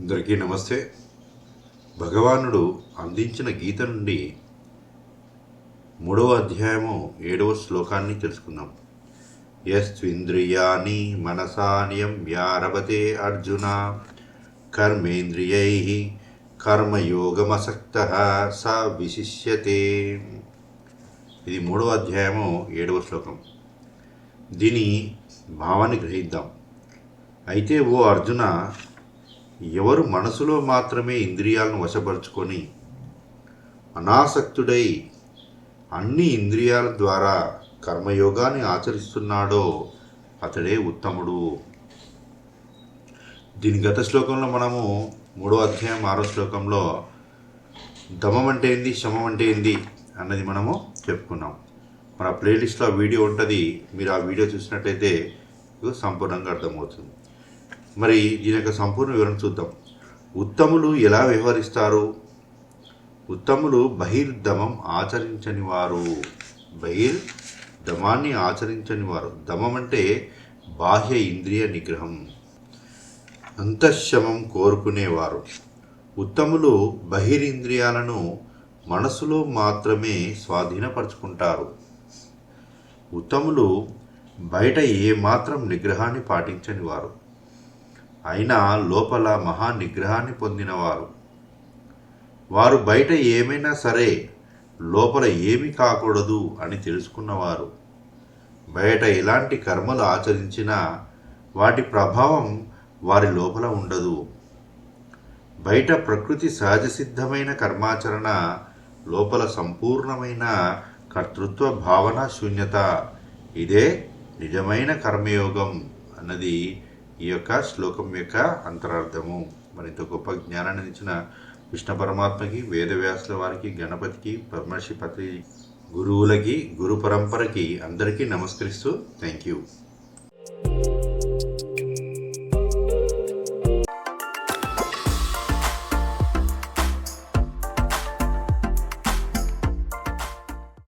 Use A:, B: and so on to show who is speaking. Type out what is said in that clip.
A: అందరికీ నమస్తే. భగవానుడు అందించిన గీత నుండి 3వ అధ్యాయము 7వ శ్లోకాన్ని తెలుసుకుందాం. యస్త్వింద్రియాణి మనసా నియమ్యారభతే అర్జున కర్మేంద్రియైః కర్మయోగమసక్తః స విశిష్యతే. ఇది 3వ అధ్యాయము 7వ శ్లోకం. దీని భావాన్ని గ్రహిద్దాం. అయితే ఓ అర్జున, ఎవరు మనసులో మాత్రమే ఇంద్రియాలను వశపరుచుకొని అనాసక్తుడై అన్ని ఇంద్రియాల ద్వారా కర్మయోగాన్ని ఆచరిస్తున్నాడో అతడే ఉత్తముడు. దీని గత శ్లోకంలో మనము 3వ అధ్యాయం 6వ శ్లోకంలో దమం అంటే ఏంది, శమం అంటే ఏంది అన్నది మనము చెప్పుకున్నాం. మన ప్లేలిస్ట్లో ఆ వీడియో ఉంటుంది. మీరు ఆ వీడియో చూసినట్టయితే మీకు సంపూర్ణంగా అర్థమవుతుంది. మరి దీని యొక్క సంపూర్ణ వివరణ చూద్దాం. ఉత్తములు ఎలా వ్యవహరిస్తారు? ఉత్తములు బహిర్దమం ఆచరించని వారు. బహిర్దమాన్ని ఆచరించని వారు. దమం అంటే బాహ్య ఇంద్రియ నిగ్రహం, అంతఃశమం కోరుకునేవారు. ఉత్తములు బహిరింద్రియాలను మనసులో మాత్రమే స్వాధీనపరుచుకుంటారు. ఉత్తములు బయట ఏమాత్రం నిగ్రహాన్ని పాటించని వారు, అయినా లోపల మహా నిగ్రహాన్ని పొందినవారు. వారు బయట ఏమైనా సరే లోపల ఏమి కాకూడదు అని తెలుసుకున్నవారు. బయట ఎలాంటి కర్మలు ఆచరించినా వాటి ప్రభావం వారి లోపల ఉండదు. బయట ప్రకృతి సహజ సిద్ధమైన కర్మాచరణ, లోపల సంపూర్ణమైన కర్తృత్వ భావన శూన్యత. ఇదే నిజమైన కర్మయోగం అన్నది ఈ యొక్క శ్లోకం యొక్క అంతరార్థము. మరింత గొప్ప జ్ఞానాన్ని ఇచ్చిన కృష్ణ పరమాత్మకి, వేదవ్యాసుల వారికి, గణపతికి, బ్రహ్మర్షి పత్రి గురువులకి, గురు పరంపరకి అందరికీ నమస్కరిస్తూ థ్యాంక్ యూ.